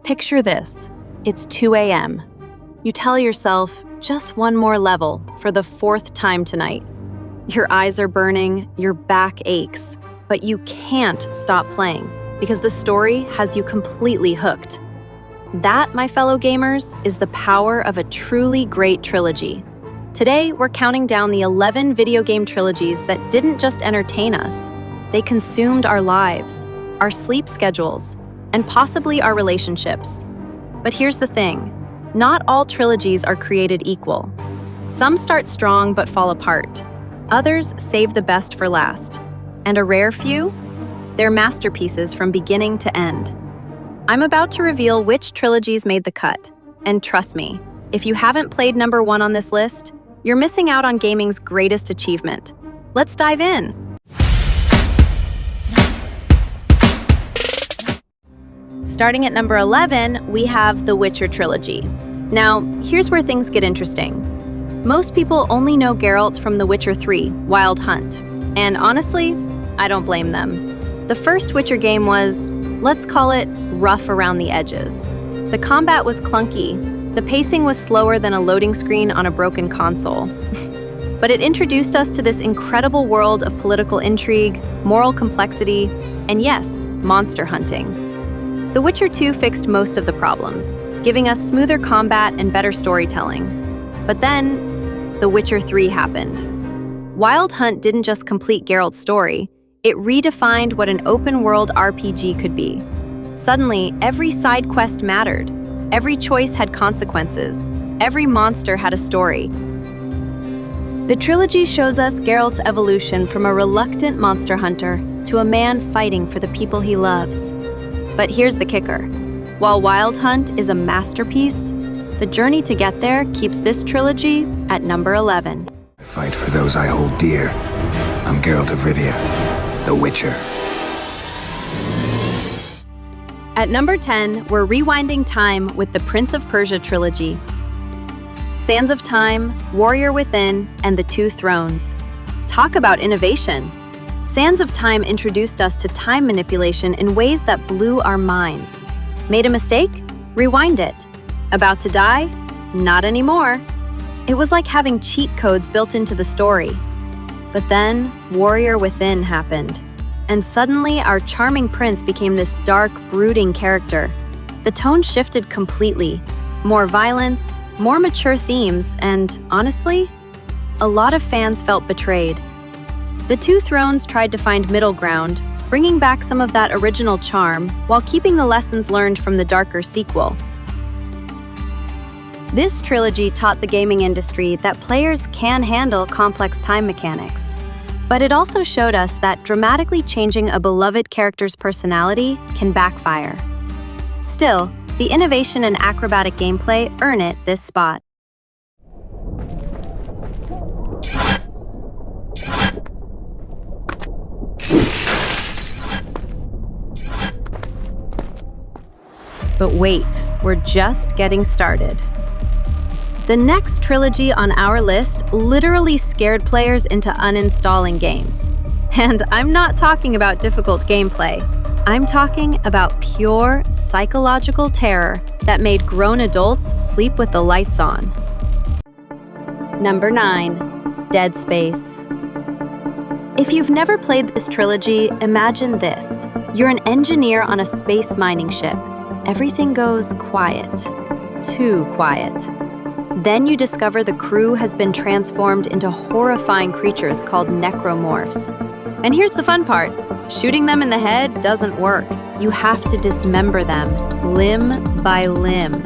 Picture this. It's 2 a.m. You tell yourself, just one more level for the 4th time tonight. Your eyes are burning, your back aches, but you can't stop playing because the story has you completely hooked. That, my fellow gamers, is the power of a truly great trilogy. Today, we're counting down the 11 video game trilogies that didn't just entertain us. They consumed our lives, our sleep schedules, and possibly our relationships. But here's the thing. Not all trilogies are created equal. Some start strong but fall apart. Others save the best for last. And a rare few? They're masterpieces from beginning to end. I'm about to reveal which trilogies made the cut. And trust me, if you haven't played number 1 on this list, you're missing out on gaming's greatest achievement. Let's dive in. Starting at number 11, we have the Witcher Trilogy. Now, here's where things get interesting. Most people only know Geralt from The Witcher 3, Wild Hunt. And honestly, I don't blame them. The first Witcher game was, let's call it, rough around the edges. The combat was clunky. The pacing was slower than a loading screen on a broken console. But it introduced us to this incredible world of political intrigue, moral complexity, and yes, monster hunting. The Witcher 2 fixed most of the problems, giving us smoother combat and better storytelling. But then, The Witcher 3 happened. Wild Hunt didn't just complete Geralt's story, it redefined what an open-world RPG could be. Suddenly, every side quest mattered. Every choice had consequences. Every monster had a story. The trilogy shows us Geralt's evolution from a reluctant monster hunter to a man fighting for the people he loves. But here's the kicker. While Wild Hunt is a masterpiece, the journey to get there keeps this trilogy at number 11. I fight for those I hold dear. I'm Geralt of Rivia, the Witcher. At number 10, we're rewinding time with the Prince of Persia trilogy. Sands of Time, Warrior Within, and the Two Thrones. Talk about innovation. Sands of Time introduced us to time manipulation in ways that blew our minds. Made a mistake? Rewind it. About to die? Not anymore. It was like having cheat codes built into the story. But then, Warrior Within happened. And suddenly, our charming prince became this dark, brooding character. The tone shifted completely. More violence, more mature themes, and honestly, a lot of fans felt betrayed. The Two Thrones tried to find middle ground, bringing back some of that original charm while keeping the lessons learned from the darker sequel. This trilogy taught the gaming industry that players can handle complex time mechanics. But it also showed us that dramatically changing a beloved character's personality can backfire. Still, the innovation and acrobatic gameplay earn it this spot. But wait, we're just getting started. The next trilogy on our list literally scared players into uninstalling games. And I'm not talking about difficult gameplay. I'm talking about pure psychological terror that made grown adults sleep with the lights on. Number 9, Dead Space. If you've never played this trilogy, imagine this. You're an engineer on a space mining ship. Everything goes quiet. Too quiet. Then you discover the crew has been transformed into horrifying creatures called necromorphs. And here's the fun part. Shooting them in the head doesn't work. You have to dismember them, limb by limb.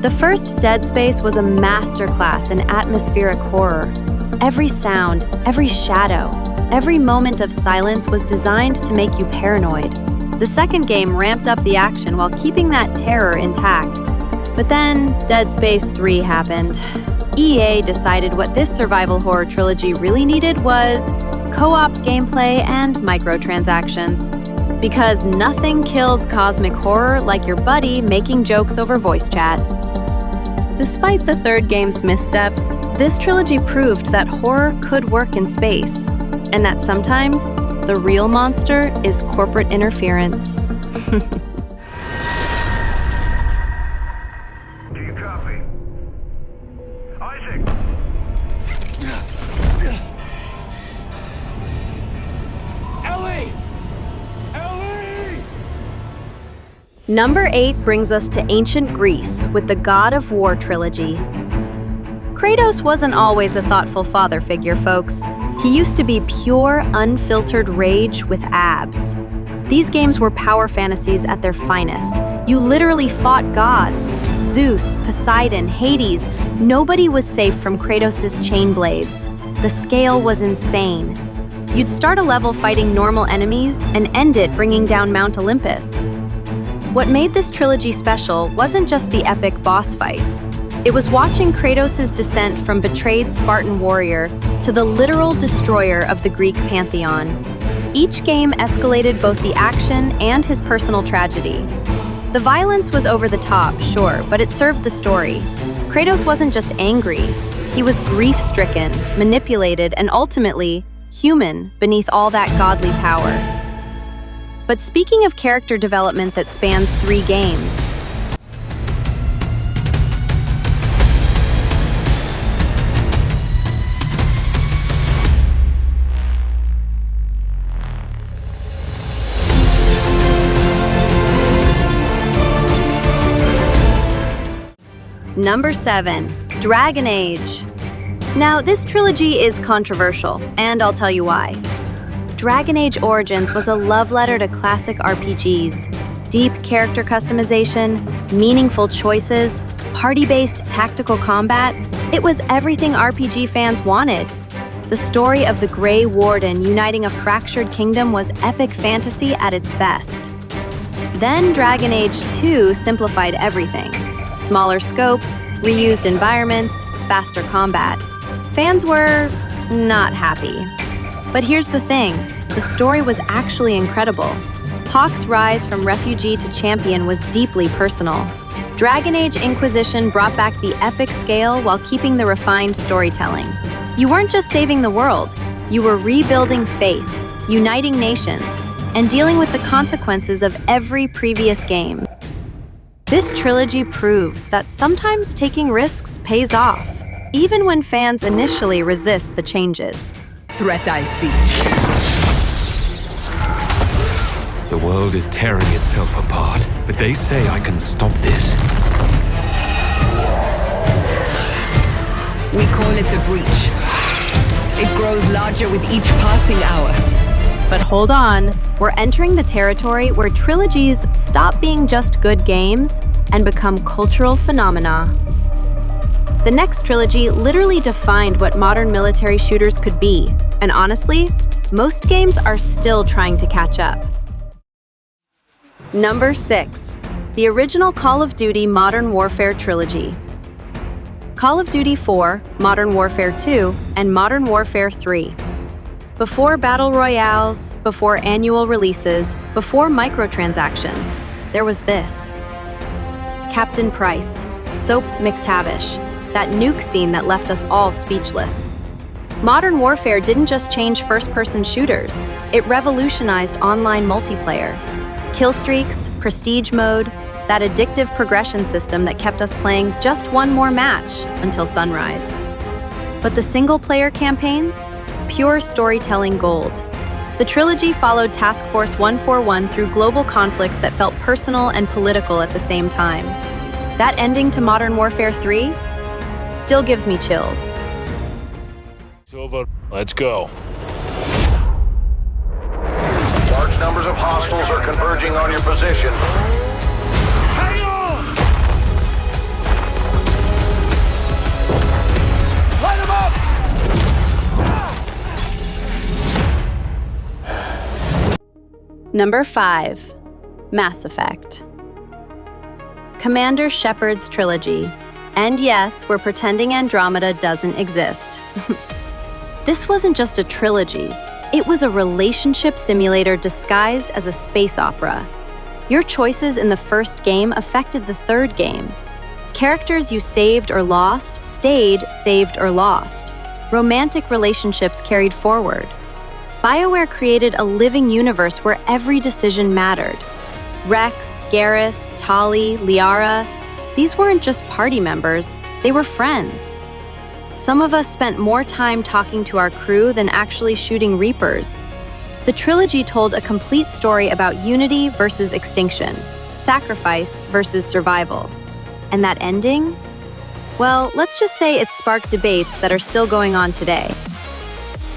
The first Dead Space was a masterclass in atmospheric horror. Every sound, every shadow, every moment of silence was designed to make you paranoid. The second game ramped up the action while keeping that terror intact. But then, Dead Space 3 happened. EA decided what this survival horror trilogy really needed was co-op gameplay and microtransactions. Because nothing kills cosmic horror like your buddy making jokes over voice chat. Despite the third game's missteps, this trilogy proved that horror could work in space, and that sometimes the real monster is corporate interference. Number 8 brings us to ancient Greece with the God of War Trilogy. Kratos wasn't always a thoughtful father figure, folks. He used to be pure, unfiltered rage with abs. These games were power fantasies at their finest. You literally fought gods. Zeus, Poseidon, Hades. Nobody was safe from Kratos' chain blades. The scale was insane. You'd start a level fighting normal enemies and end it bringing down Mount Olympus. What made this trilogy special wasn't just the epic boss fights. It was watching Kratos' descent from betrayed Spartan warrior to the literal destroyer of the Greek pantheon. Each game escalated both the action and his personal tragedy. The violence was over the top, sure, but it served the story. Kratos wasn't just angry. He was grief-stricken, manipulated, and ultimately human beneath all that godly power. But speaking of character development that spans 3 games, Number 7, Dragon Age. Now, this trilogy is controversial, and I'll tell you why. Dragon Age Origins was a love letter to classic RPGs. Deep character customization, meaningful choices, party-based tactical combat. It was everything RPG fans wanted. The story of the Grey Warden uniting a fractured kingdom was epic fantasy at its best. Then Dragon Age 2 simplified everything. Smaller scope, reused environments, faster combat. Fans were not happy. But here's the thing, the story was actually incredible. Hawke's rise from refugee to champion was deeply personal. Dragon Age Inquisition brought back the epic scale while keeping the refined storytelling. You weren't just saving the world, you were rebuilding faith, uniting nations, and dealing with the consequences of every previous game. This trilogy proves that sometimes taking risks pays off, even when fans initially resist the changes. Threat I see. The world is tearing itself apart, but they say I can stop this. We call it the breach. It grows larger with each passing hour. But hold on, we're entering the territory where trilogies stop being just good games and become cultural phenomena. The next trilogy literally defined what modern military shooters could be, and honestly, most games are still trying to catch up. Number 6, the original Call of Duty Modern Warfare Trilogy. Call of Duty 4, Modern Warfare 2, and Modern Warfare 3. Before battle royales, before annual releases, before microtransactions, there was this. Captain Price, Soap McTavish, that nuke scene that left us all speechless. Modern Warfare didn't just change first-person shooters, it revolutionized online multiplayer. Kill streaks, prestige mode, that addictive progression system that kept us playing just one more match until sunrise. But the single-player campaigns? Pure storytelling gold. The trilogy followed Task Force 141 through global conflicts that felt personal and political at the same time. That ending to Modern Warfare 3 still gives me chills. It's over. Let's go. Large numbers of hostiles are converging on your position. Hang on! Light them up! Number 5, Mass Effect. Commander Shepard's trilogy. And yes, we're pretending Andromeda doesn't exist. This wasn't just a trilogy. It was a relationship simulator disguised as a space opera. Your choices in the first game affected the third game. Characters you saved or lost stayed saved or lost. Romantic relationships carried forward. BioWare created a living universe where every decision mattered. Rex, Garrus, Tali, Liara, these weren't just party members, they were friends. Some of us spent more time talking to our crew than actually shooting Reapers. The trilogy told a complete story about unity versus extinction, sacrifice versus survival. And that ending? Well, let's just say it sparked debates that are still going on today.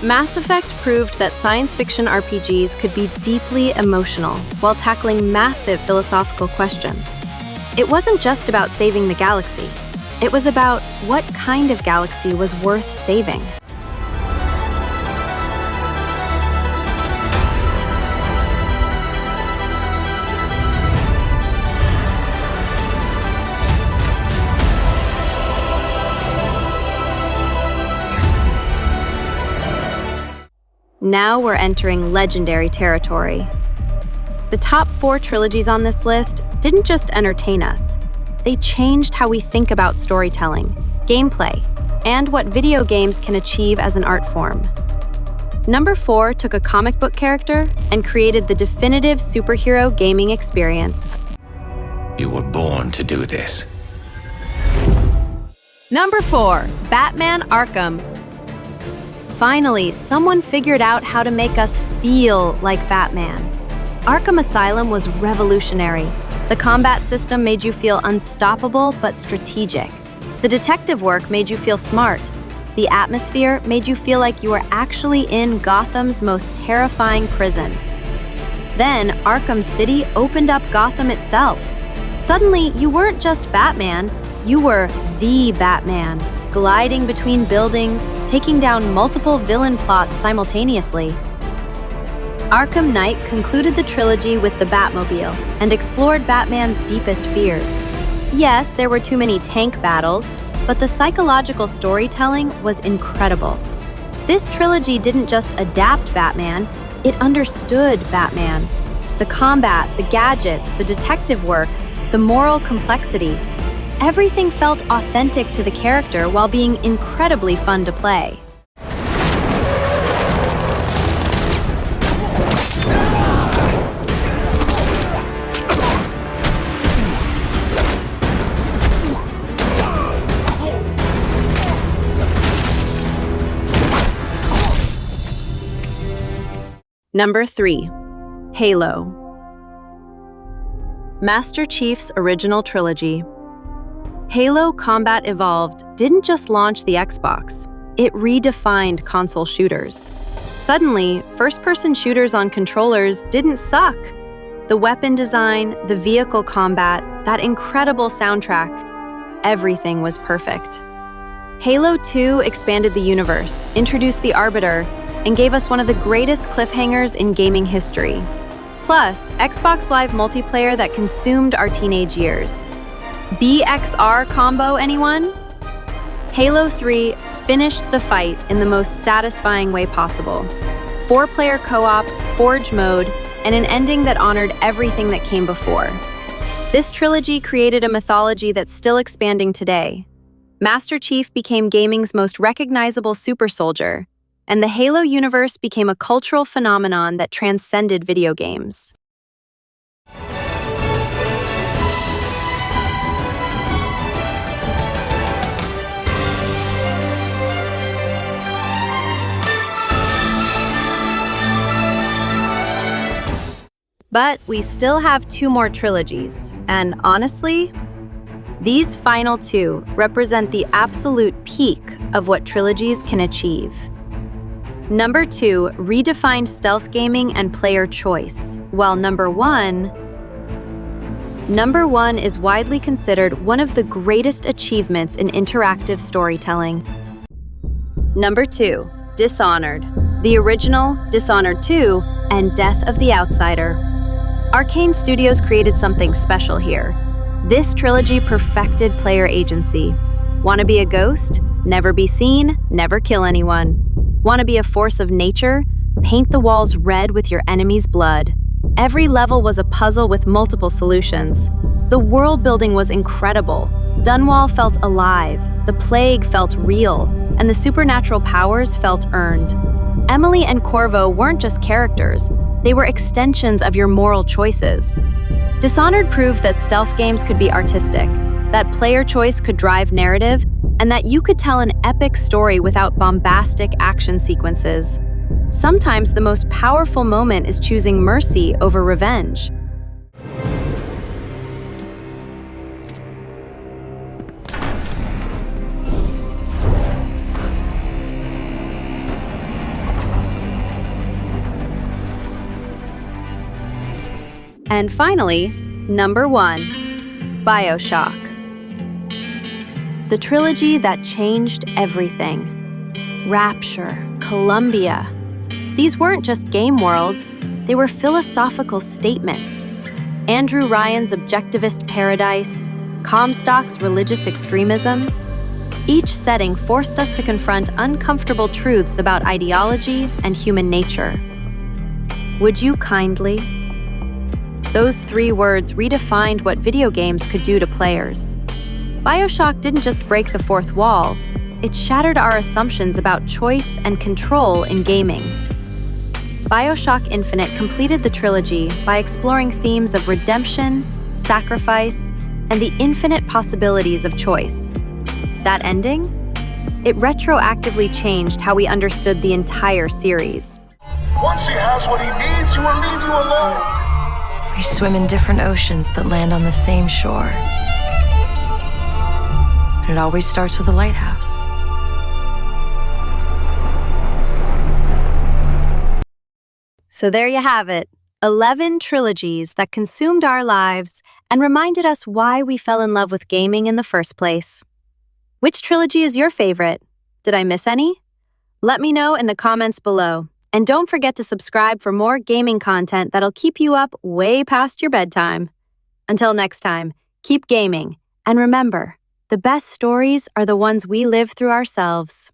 Mass Effect proved that science fiction RPGs could be deeply emotional while tackling massive philosophical questions. It wasn't just about saving the galaxy. It was about what kind of galaxy was worth saving. Now we're entering legendary territory. The top 4 trilogies on this list didn't just entertain us. They changed how we think about storytelling, gameplay, and what video games can achieve as an art form. Number 4 took a comic book character and created the definitive superhero gaming experience. You were born to do this. Number 4, Batman Arkham. Finally, someone figured out how to make us feel like Batman. Arkham Asylum was revolutionary. The combat system made you feel unstoppable but strategic. The detective work made you feel smart. The atmosphere made you feel like you were actually in Gotham's most terrifying prison. Then, Arkham City opened up Gotham itself. Suddenly, you weren't just Batman, you were the Batman, gliding between buildings, taking down multiple villain plots simultaneously. Arkham Knight concluded the trilogy with the Batmobile and explored Batman's deepest fears. Yes, there were too many tank battles, but the psychological storytelling was incredible. This trilogy didn't just adapt Batman, it understood Batman. The combat, the gadgets, the detective work, the moral complexity. Everything felt authentic to the character while being incredibly fun to play. Number 3, Halo. Master Chief's original trilogy. Halo Combat Evolved didn't just launch the Xbox, it redefined console shooters. Suddenly, first-person shooters on controllers didn't suck. The weapon design, the vehicle combat, that incredible soundtrack, everything was perfect. Halo 2 expanded the universe, introduced the Arbiter, and gave us one of the greatest cliffhangers in gaming history. Plus, Xbox Live multiplayer that consumed our teenage years. BXR combo, anyone? Halo 3 finished the fight in the most satisfying way possible. 4-player co-op, Forge mode, and an ending that honored everything that came before. This trilogy created a mythology that's still expanding today. Master Chief became gaming's most recognizable super soldier, and the Halo universe became a cultural phenomenon that transcended video games. But we still have 2 more trilogies, and honestly, these final 2 represent the absolute peak of what trilogies can achieve. Number 2 redefined stealth gaming and player choice, while Number 1 is widely considered one of the greatest achievements in interactive storytelling. Number 2, Dishonored, the original, Dishonored 2, and Death of the Outsider. Arcane Studios created something special here. This trilogy perfected player agency. Want to be a ghost? Never be seen, never kill anyone. Want to be a force of nature? Paint the walls red with your enemy's blood. Every level was a puzzle with multiple solutions. The world building was incredible. Dunwall felt alive, the plague felt real, and the supernatural powers felt earned. Emily and Corvo weren't just characters, they were extensions of your moral choices. Dishonored proved that stealth games could be artistic, that player choice could drive narrative, and that you could tell an epic story without bombastic action sequences. Sometimes the most powerful moment is choosing mercy over revenge. And finally, number 1, Bioshock. The trilogy that changed everything. Rapture, Columbia. These weren't just game worlds, they were philosophical statements. Andrew Ryan's objectivist paradise, Comstock's religious extremism. Each setting forced us to confront uncomfortable truths about ideology and human nature. Would you kindly? Those 3 words redefined what video games could do to players. Bioshock didn't just break the fourth wall, it shattered our assumptions about choice and control in gaming. Bioshock Infinite completed the trilogy by exploring themes of redemption, sacrifice, and the infinite possibilities of choice. That ending? It retroactively changed how we understood the entire series. Once he has what he needs, he will leave you alone. We swim in different oceans but land on the same shore. It always starts with a lighthouse. So there you have it, 11 trilogies that consumed our lives and reminded us why we fell in love with gaming in the first place. Which trilogy is your favorite? Did I miss any? Let me know in the comments below. And don't forget to subscribe for more gaming content that'll keep you up way past your bedtime. Until next time, keep gaming, and remember, the best stories are the ones we live through ourselves.